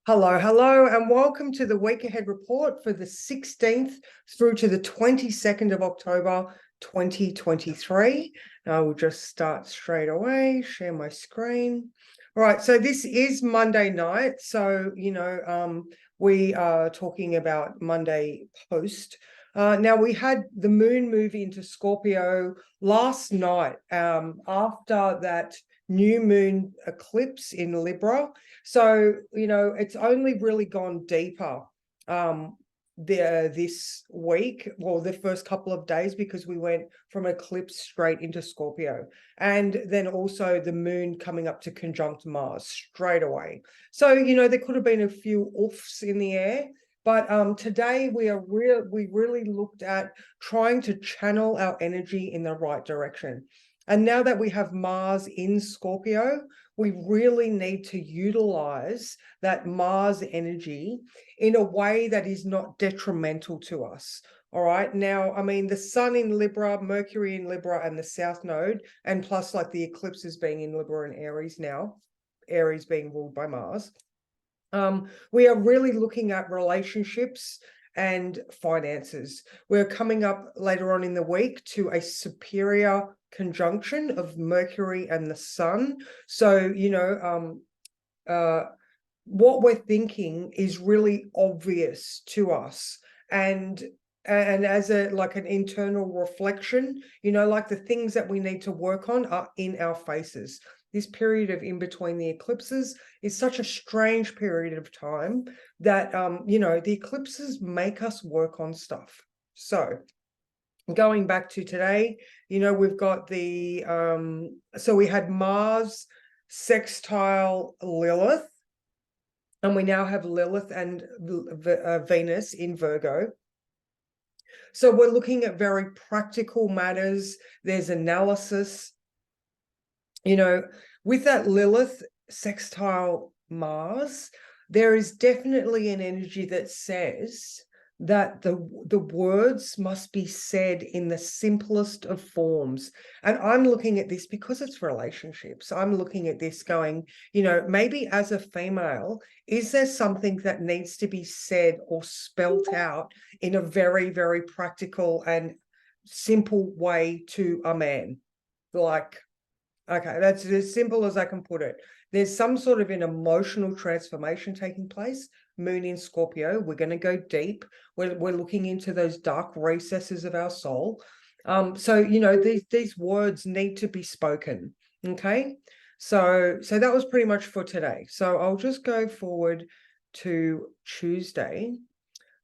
Hello, hello, and welcome to the week ahead report for the 16th through to the 22nd of October 2023. I will just start straight away, share my screen. All right, so this is Monday night. So, we are talking about Monday post. Now, we had the moon move into Scorpio last night after that new moon eclipse in Libra. So, it's only really gone deeper this week, well, the first couple of days, because we went from eclipse straight into Scorpio. And then also the moon coming up to conjunct Mars straight away. So, there could have been a few oofs in the air. But today we really looked at trying to channel our energy in the right direction. And now that we have Mars in Scorpio, we really need to utilize that Mars energy in a way that is not detrimental to us. All right. Now, I mean, the sun in Libra, Mercury in Libra, and the South Node, and plus like the eclipses being in Libra and Aries now, Aries being ruled by Mars. We are really looking at relationships and finances. We're coming up later on in the week to a superior conjunction of Mercury and the Sun. So, what we're thinking is really obvious to us. And as an internal reflection, like the things that we need to work on are in our faces. This period of in between the eclipses is such a strange period of time that, the eclipses make us work on stuff. So going back to today, we've got so we had Mars sextile Lilith, and we now have Lilith and Venus in Virgo. So we're looking at very practical matters. There's analysis. With that Lilith sextile Mars, there is definitely an energy that says that the words must be said in the simplest of forms. And I'm looking at this because it's relationships. I'm looking at this going, maybe as a female, is there something that needs to be said or spelt out in a very, very practical and simple way to a man? Like, okay, that's as simple as I can put it. There's some sort of an emotional transformation taking place. Moon in Scorpio, we're going to go deep. We're looking into those dark recesses of our soul. So these words need to be spoken. Okay, so that was pretty much for today. So I'll just go forward to Tuesday,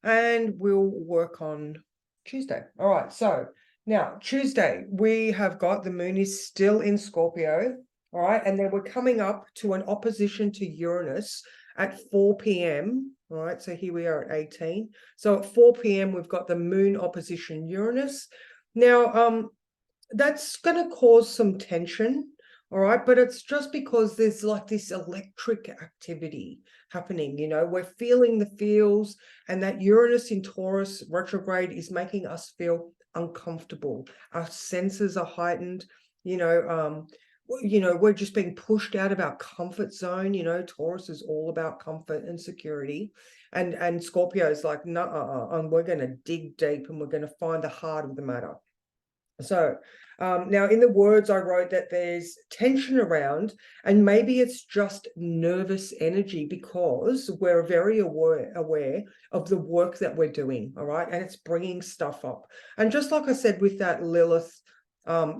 and we'll work on Tuesday. All right, so now, Tuesday, we have got the moon is still in Scorpio, all right, and then we're coming up to an opposition to Uranus at 4 p.m., all right, so here we are at 18. So at 4 p.m., we've got the moon opposition Uranus. Now, that's going to cause some tension, all right, but it's just because there's like this electric activity happening. We're feeling the feels, and that Uranus in Taurus retrograde is making us feel uncomfortable. Our senses are heightened. We're just being pushed out of our comfort zone. Taurus is all about comfort and security, and Scorpio is like, no, and we're going to dig deep, and we're going to find the heart of the matter. So now in the words I wrote that there's tension around, and maybe it's just nervous energy because we're very aware of the work that we're doing, all right, and it's bringing stuff up. And just like I said with that Lilith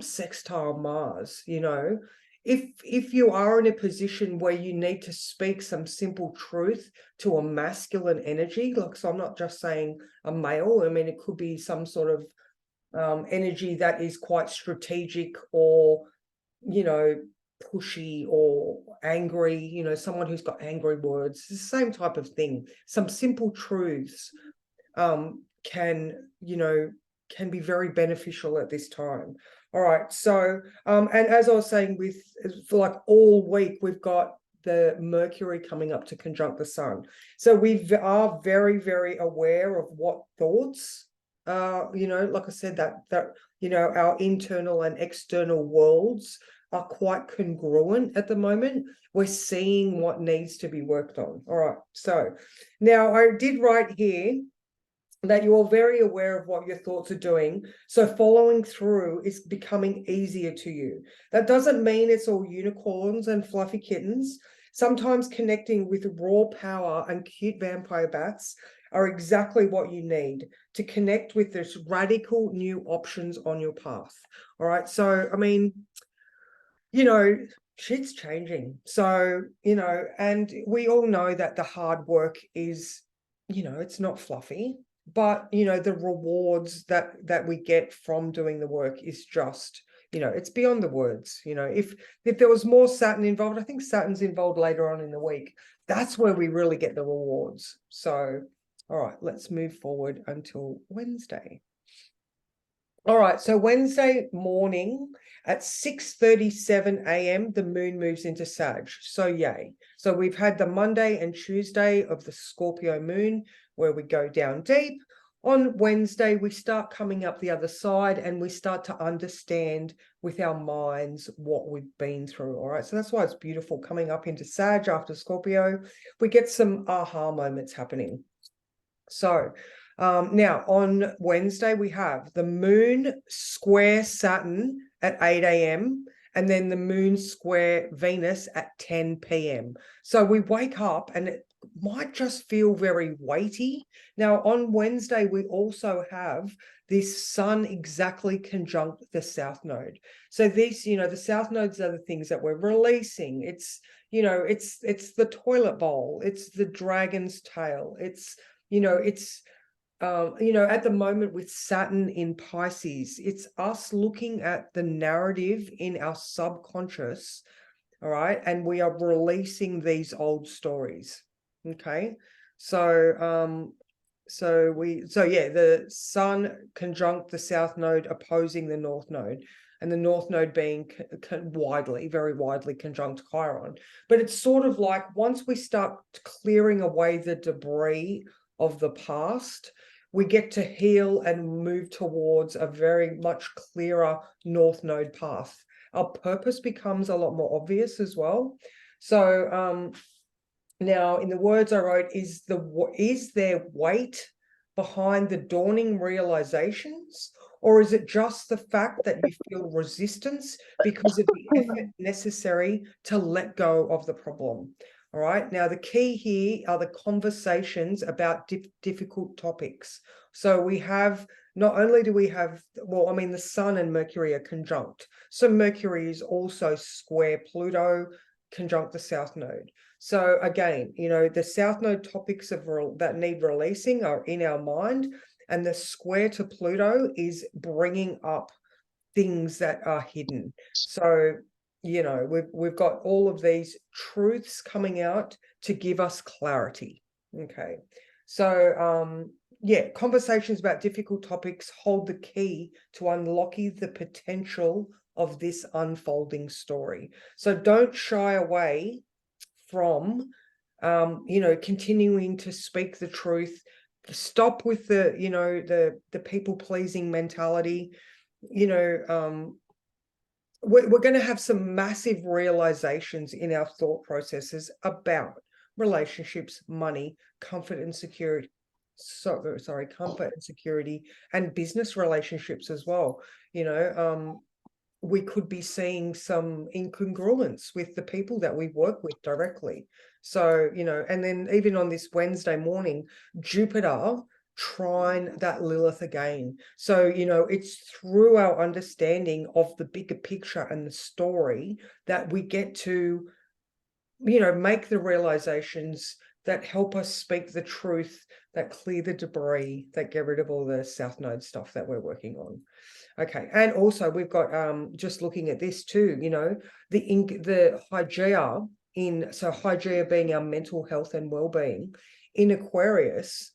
sextile Mars, if you are in a position where you need to speak some simple truth to a masculine energy, like, so I'm not just saying a male, I mean it could be some sort of energy that is quite strategic or, pushy or angry, someone who's got angry words. It's the same type of thing. Some simple truths can be very beneficial at this time. All right. So, and as I was saying, for like all week, we've got the Mercury coming up to conjunct the Sun. So we are very, very aware of what thoughts, like I said, that our internal and external worlds are quite congruent at the moment. We're seeing what needs to be worked on. All right. So now I did write here that you're very aware of what your thoughts are doing. So following through is becoming easier to you. That doesn't mean it's all unicorns and fluffy kittens. Sometimes connecting with raw power and cute vampire bats are exactly what you need to connect with this radical new options on your path. All right. So, I mean, shit's changing. So, and we all know that the hard work is, it's not fluffy, but the rewards that we get from doing the work is just, it's beyond the words. If there was more Saturn involved, I think Saturn's involved later on in the week. That's where we really get the rewards. So, all right, let's move forward until Wednesday. All right, so Wednesday morning at 6:37 a.m., the moon moves into Sag. So yay. So we've had the Monday and Tuesday of the Scorpio moon where we go down deep. On Wednesday, we start coming up the other side and we start to understand with our minds what we've been through. All right, so that's why it's beautiful coming up into Sag after Scorpio. We get some aha moments happening. So now on Wednesday, we have the moon square Saturn at 8 a.m. and then the moon square Venus at 10 p.m. So we wake up and it might just feel very weighty. Now on Wednesday, we also have this sun exactly conjunct the south node. So these, the south nodes are the things that we're releasing. It's, it's the toilet bowl. It's the dragon's tail. It's, at the moment with Saturn in Pisces, it's us looking at the narrative in our subconscious, all right, and we are releasing these old stories. Okay, so the sun conjunct the south node opposing the north node, and the north node being very widely conjunct Chiron. But it's sort of like once we start clearing away the debris of the past, we get to heal and move towards a very much clearer north node path. Our purpose becomes a lot more obvious as well. So now in the words I wrote, is there weight behind the dawning realizations, or is it just the fact that you feel resistance because of the effort necessary to let go of the problem? All right. Now, the key here are the conversations about difficult topics. So we have, not only do we have, the sun and Mercury are conjunct. So Mercury is also square Pluto, conjunct the south node. So again, the south node topics that need releasing are in our mind, and the square to Pluto is bringing up things that are hidden. So we've got all of these truths coming out to give us clarity. Okay, so conversations about difficult topics hold the key to unlocking the potential of this unfolding story. So don't shy away from continuing to speak the truth. Stop with the people pleasing mentality. We're going to have some massive realizations in our thought processes about relationships, money, comfort and security. Comfort and security, and business relationships as well. We could be seeing some incongruence with the people that we work with directly. So, and then even on this Wednesday morning, Jupiter trine that Lilith again. So, it's through our understanding of the bigger picture and the story that we get to, make the realizations that help us speak the truth, that clear the debris, that get rid of all the south node stuff that we're working on. Okay, and also we've got just looking at this too, the Hygeia Hygeia being our mental health and well-being in Aquarius.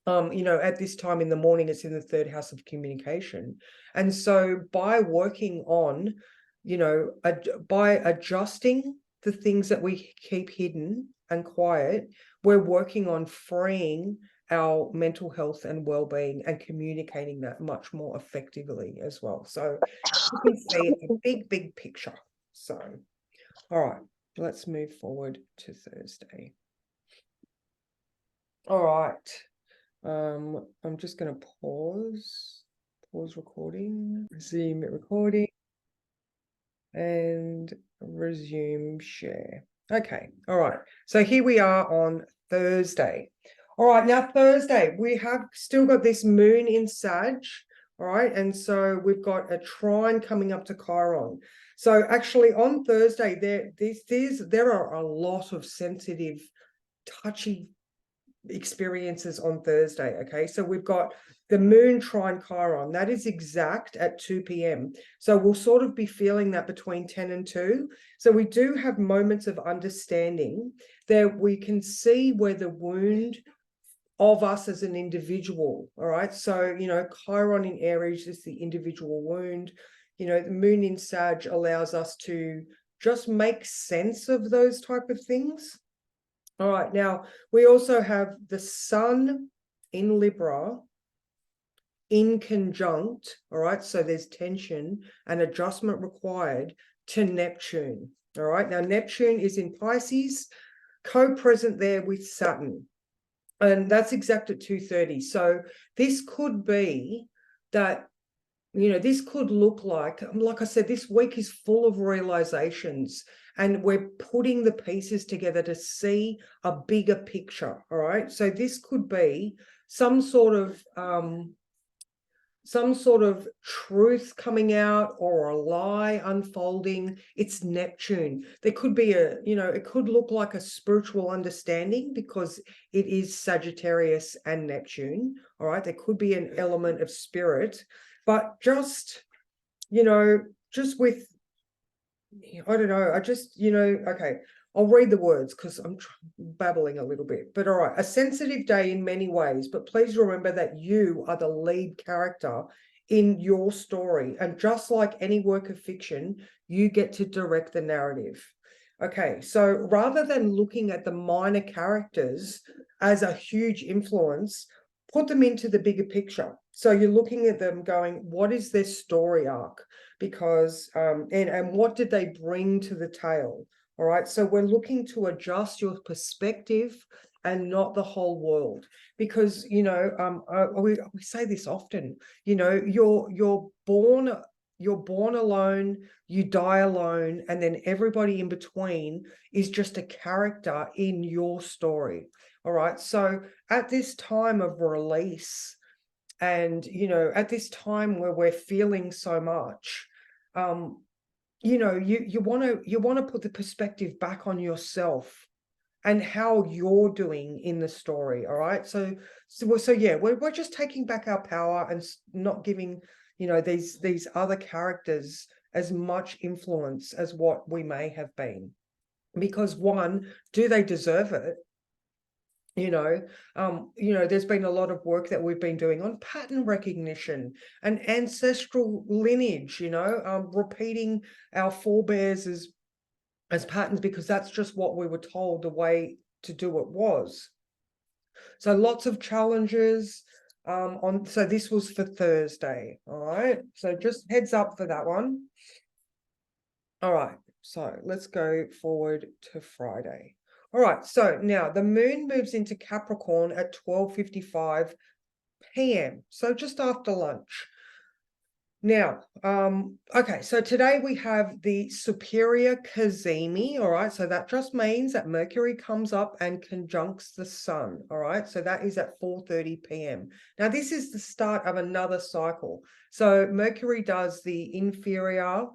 At this time in the morning, it's in the third house of communication. And so by working on, by adjusting the things that we keep hidden and quiet, we're working on freeing our mental health and well-being and communicating that much more effectively as well. So you can see a big picture. So, all right, let's move forward to Thursday. All right. I'm just going to pause recording, resume recording, and resume share. Okay. All right. So here we are on Thursday. All right. Now, Thursday, we have still got this moon in Sag. All right. And so we've got a trine coming up to Chiron. So actually on Thursday, there are a lot of sensitive, touchy experiences on Thursday. Okay, so we've got the moon trine Chiron. That is exact at 2 p.m. So we'll sort of be feeling that between 10 and 2. So we do have moments of understanding that we can see where the wound of us as an individual. All right, so Chiron in Aries is the individual wound. The moon in Sag allows us to just make sense of those type of things. All right, now we also have the sun in Libra in conjunct, all right, so there's tension and adjustment required to Neptune. All right, now Neptune is in Pisces, co-present there with Saturn, and that's exact at 2:30. So this could be that, this could look like I said, this week is full of realizations, and we're putting the pieces together to see a bigger picture. All right, so this could be some sort of truth coming out, or a lie unfolding. It's Neptune. There could be it could look like a spiritual understanding because it is Sagittarius and Neptune. All right, there could be an element of spirit, but just with, I don't know, okay, I'll read the words because I'm babbling a little bit. But all right, a sensitive day in many ways, but please remember that you are the lead character in your story. And just like any work of fiction, you get to direct the narrative. Okay, so rather than looking at the minor characters as a huge influence, put them into the bigger picture. So you're looking at them going, what is their story arc? Because, and what did they bring to the tale? All right, so we're looking to adjust your perspective and not the whole world, because we say this often. You're born alone, you die alone, and then everybody in between is just a character in your story. All right, so at this time of release, and at this time where we're feeling so much, you want to put the perspective back on yourself and how you're doing in the story. All right, so yeah, we're just taking back our power and not giving these other characters as much influence as what we may have been, because one, do they deserve it? There's been a lot of work that we've been doing on pattern recognition and ancestral lineage, repeating our forebears as patterns, because that's just what we were told the way to do it was. So lots of challenges so this was for Thursday. All right, so just heads up for that one. All right, so let's go forward to Friday. All right, so now the moon moves into Capricorn at 12:55 p.m. So just after lunch. Now, okay, so today we have the superior cazimi. All right, so that just means that Mercury comes up and conjuncts the sun. All right, so that is at 4:30 p.m. Now, this is the start of another cycle. So Mercury does the inferior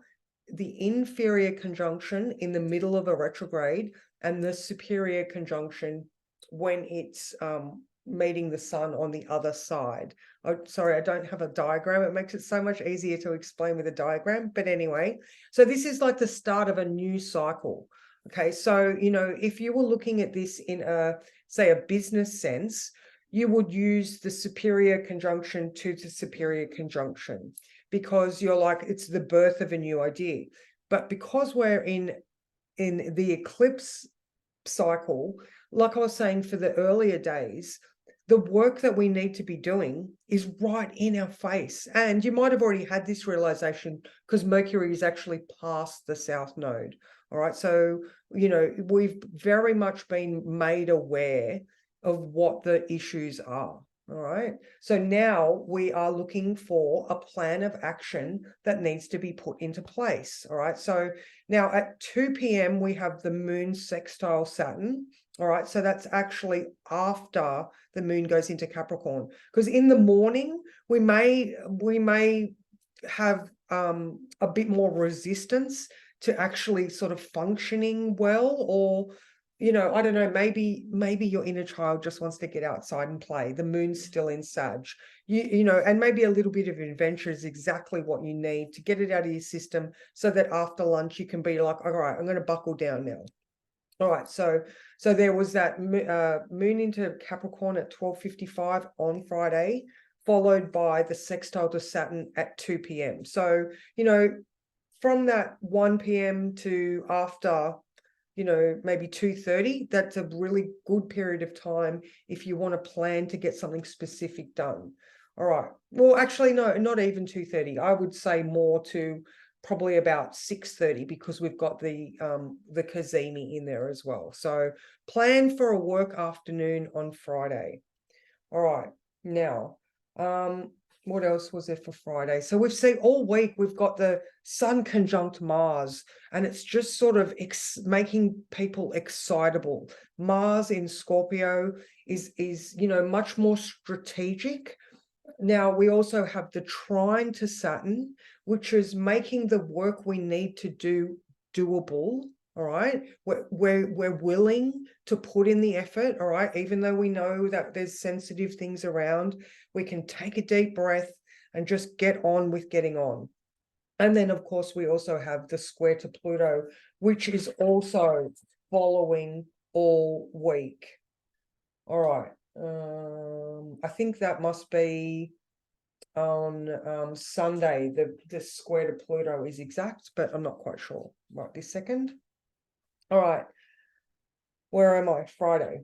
conjunction in the middle of a retrograde, and the superior conjunction when it's meeting the sun on the other side. Oh, sorry, I don't have a diagram. It makes it so much easier to explain with a diagram. But anyway, so this is like the start of a new cycle. Okay, so, if you were looking at this in say a business sense, you would use the superior conjunction to the superior conjunction, because you're like, it's the birth of a new idea. But because we're in the eclipse cycle, like I was saying for the earlier days, the work that we need to be doing is right in our face. And you might have already had this realization because Mercury is actually past the South Node. All right. So, we've very much been made aware of what the issues are. All right. So now we are looking for a plan of action that needs to be put into place. All right. So now at 2 p.m., we have the moon sextile Saturn. All right. So that's actually after the moon goes into Capricorn. Because in the morning, we may have a bit more resistance to actually sort of functioning well, or I don't know, maybe your inner child just wants to get outside and play. The moon's still in Sag. And maybe a little bit of adventure is exactly what you need to get it out of your system so that after lunch you can be like, all right, I'm going to buckle down now. All right, so there was that moon into Capricorn at 12:55 on Friday, followed by the sextile to Saturn at 2 p.m. So, from that 1 p.m. to after maybe 2:30, that's a really good period of time if you want to plan to get something specific done. All right. Well, actually, no, not even 2:30. I would say more to probably about 6:30 because we've got the Cazimi in there as well. So plan for a work afternoon on Friday. All right. Now, what else was there for Friday? So we've seen all week, we've got the Sun conjunct Mars, and it's just sort of making people excitable. Mars in Scorpio is much more strategic. Now, we also have the trine to Saturn, which is making the work we need to do doable. All right. We're willing to put in the effort. All right. Even though we know that there's sensitive things around, we can take a deep breath and just get on with getting on. And then, of course, we also have the square to Pluto, which is also following all week. All right. I think that must be on Sunday. The square to Pluto is exact, but I'm not quite sure right this second. All right. Where am I? Friday.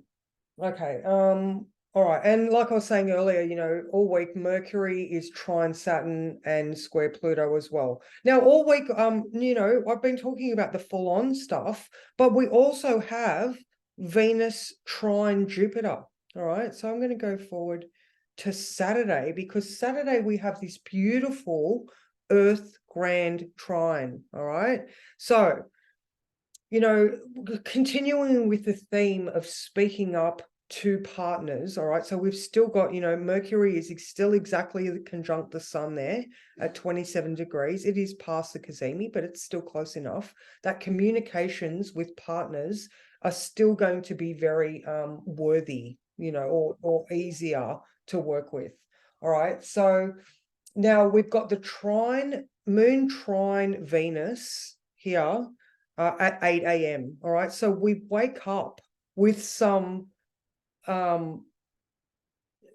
Okay. All right. And like I was saying earlier, all week Mercury is trine Saturn and square Pluto as well. Now, all week, I've been talking about the full-on stuff, but we also have Venus trine Jupiter. All right. So I'm going to go forward to Saturday because Saturday we have this beautiful Earth grand trine. All right. So, continuing with the theme of speaking up to partners. All right. So we've still got, Mercury is still exactly conjunct the sun there at 27 degrees. It is past the Cazimi, but it's still close enough that communications with partners are still going to be very worthy, or easier to work with. All right. So now we've got the moon trine Venus here at 8 a.m. All right. So we wake up with some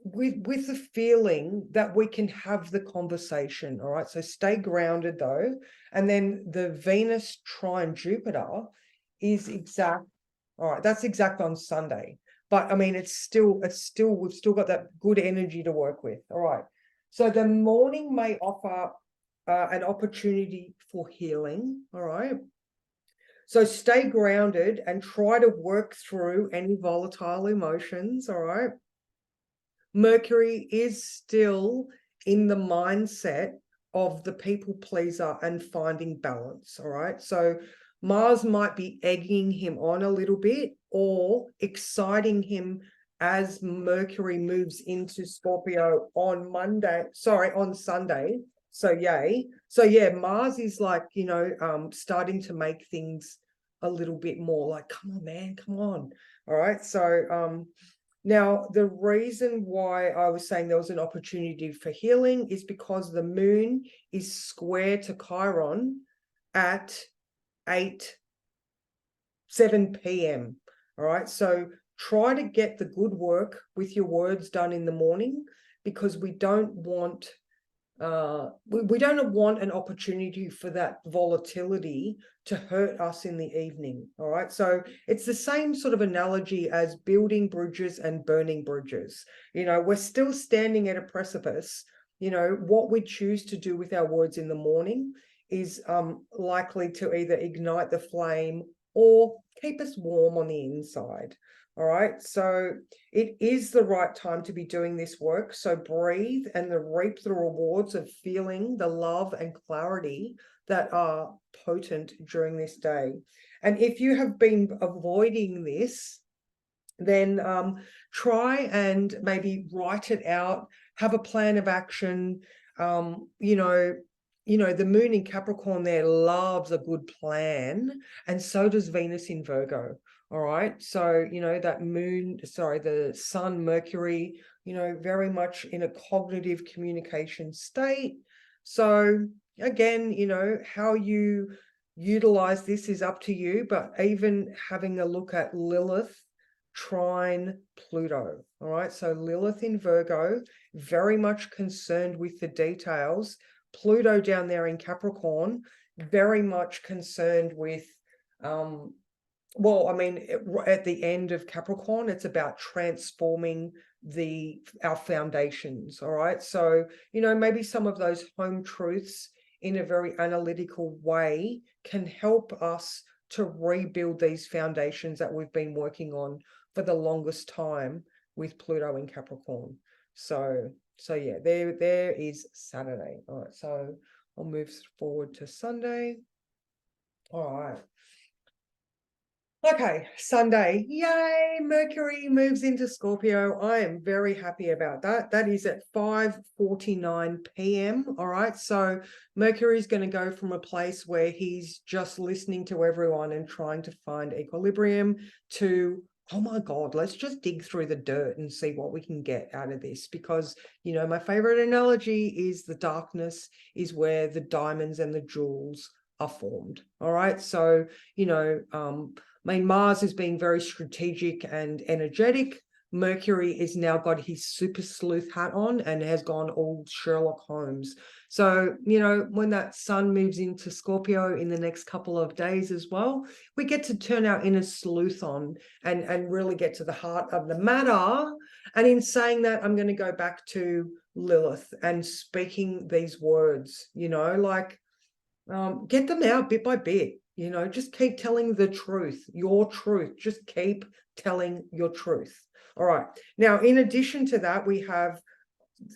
with the feeling that we can have the conversation. All right. So stay grounded though. And then the Venus trine Jupiter is exact. All right. That's exact on Sunday. But I mean, we've still got that good energy to work with. All right. So the morning may offer an opportunity for healing. All right. So stay grounded and try to work through any volatile emotions, all right? Mercury is still in the mindset of the people pleaser and finding balance, all right? So Mars might be egging him on a little bit or exciting him as Mercury moves into Scorpio on Sunday. So yay. So yeah, Mars is like, starting to make things a little bit more like, come on, man, come on. All right. So now the reason why I was saying there was an opportunity for healing is because the moon is square to Chiron at 7 p.m. All right. So try to get the good work with your words done in the morning because we don't want we don't want an opportunity for that volatility to hurt us in the evening. All right. So it's the same sort of analogy as building bridges and burning bridges. We're still standing at a precipice. What we choose to do with our words in the morning is likely to either ignite the flame or keep us warm on the inside. All right. So it is the right time to be doing this work. So breathe and reap the rewards of feeling the love and clarity that are potent during this day. And if you have been avoiding this, then try and maybe write it out, have a plan of action. The moon in Capricorn there loves a good plan, and so does Venus in Virgo. All right. So, the sun, Mercury, very much in a cognitive communication state. So again, how you utilize this is up to you, but even having a look at Lilith trine Pluto. All right. So Lilith in Virgo, very much concerned with the details. Pluto down there in Capricorn, very much concerned with, at the end of Capricorn, it's about transforming our foundations. All right. So, maybe some of those home truths in a very analytical way can help us to rebuild these foundations that we've been working on for the longest time with Pluto in Capricorn. So yeah, there is Saturday. All right, so I'll move forward to Sunday. All right. Okay, Sunday, yay, Mercury moves into Scorpio. I am very happy about that. That is at 5:49 p.m. All right, so Mercury is going to go from a place where he's just listening to everyone and trying to find equilibrium to, oh my God, let's just dig through the dirt and see what we can get out of this. Because, my favorite analogy is the darkness is where the diamonds and the jewels are formed. All right, so, Mars is being very strategic and energetic. Mercury is now got his super sleuth hat on and has gone all Sherlock Holmes. So, when that sun moves into Scorpio in the next couple of days as well, we get to turn our inner sleuth on and really get to the heart of the matter. And in saying that, I'm going to go back to Lilith and speaking these words, get them out bit by bit. Just keep telling the truth, your truth. Just keep telling your truth. All right. Now, in addition to that, we have,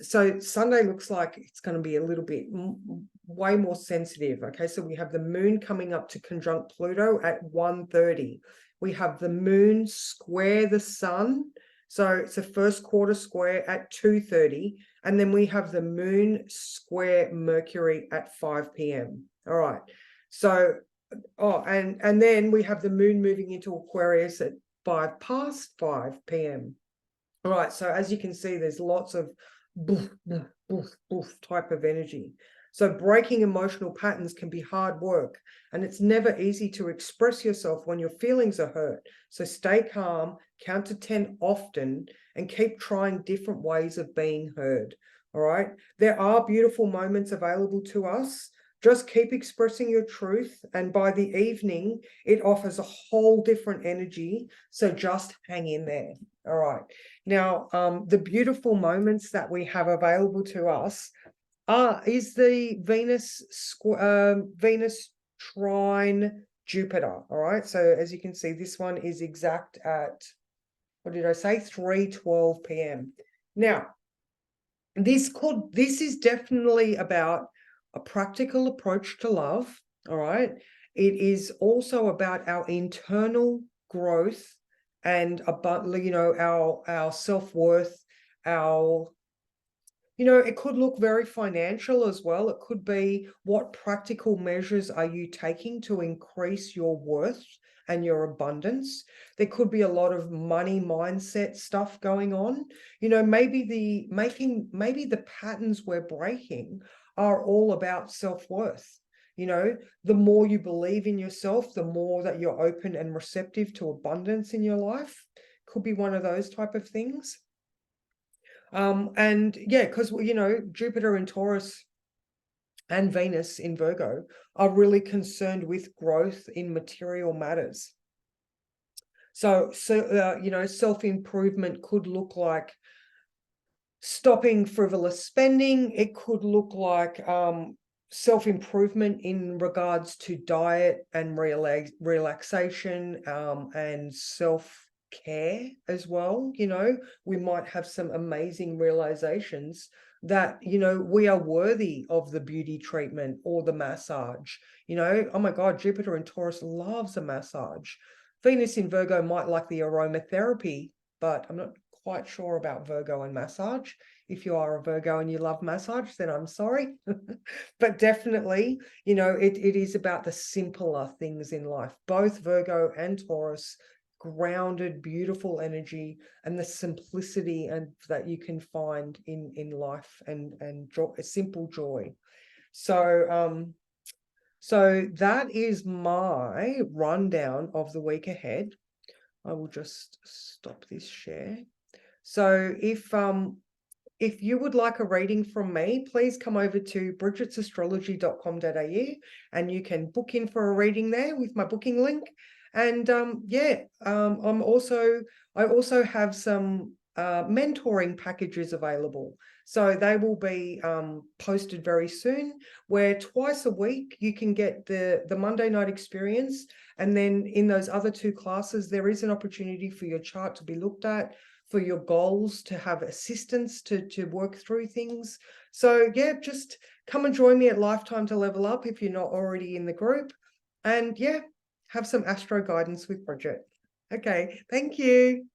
so Sunday looks like it's going to be a little bit way more sensitive. Okay. So we have the moon coming up to conjunct Pluto at 1:30. We have the moon square the sun. So it's a first quarter square at 2:30. And then we have the moon square Mercury at 5 p.m. All right. So, and then we have the moon moving into Aquarius at 5:05 p.m. All right. So as you can see, there's lots of boof, boof, boof, boof type of energy. So breaking emotional patterns can be hard work, and it's never easy to express yourself when your feelings are hurt. So stay calm, count to 10 often, and keep trying different ways of being heard. All right. There are beautiful moments available to us. Just keep expressing your truth, and by the evening, it offers a whole different energy. So just hang in there. All right. Now, the beautiful moments that we have available to us is the Venus trine Jupiter. All right. So as you can see, this one is exact at, what did I say? 3:12 p.m. Now, this is definitely about a practical approach to love. All right. It is also about our internal growth and about, our self-worth, it could look very financial as well. It could be, what practical measures are you taking to increase your worth and your abundance? There could be a lot of money mindset stuff going on. Maybe the patterns we're breaking are all about self-worth. The more you believe in yourself, the more that you're open and receptive to abundance in your life. Could be one of those type of things. And yeah, because Jupiter in Taurus and Venus in Virgo are really concerned with growth in material matters. So you know, self-improvement could look like stopping frivolous spending. It could look like self-improvement in regards to diet and relaxation, and self-care as well. You know, we might have some amazing realizations that, you know, we are worthy of the beauty treatment or the massage. You know, oh my God, Jupiter in Taurus loves a massage. Venus in Virgo might like the aromatherapy, but I'm not quite sure about Virgo and massage. If you are a Virgo and you love massage, then I'm sorry. But definitely, you know, it is about the simpler things in life. Both Virgo and Taurus, grounded, beautiful energy, and the simplicity and that you can find in life, and joy, a simple joy. So so that is my rundown of the week ahead. I will just stop this share. So if you would like a reading from me, please come over to bridgetsastrology.com.au and you can book in for a reading there with my booking link. And I also have some mentoring packages available. So they will be posted very soon, where twice a week you can get the Monday night experience. And then in those other two classes, there is an opportunity for your chart to be looked at, for your goals, to have assistance to work through things. So yeah, just come and join me at Lifetime to Level Up if you're not already in the group. And yeah, have some astro guidance with Bridget. Okay, thank you.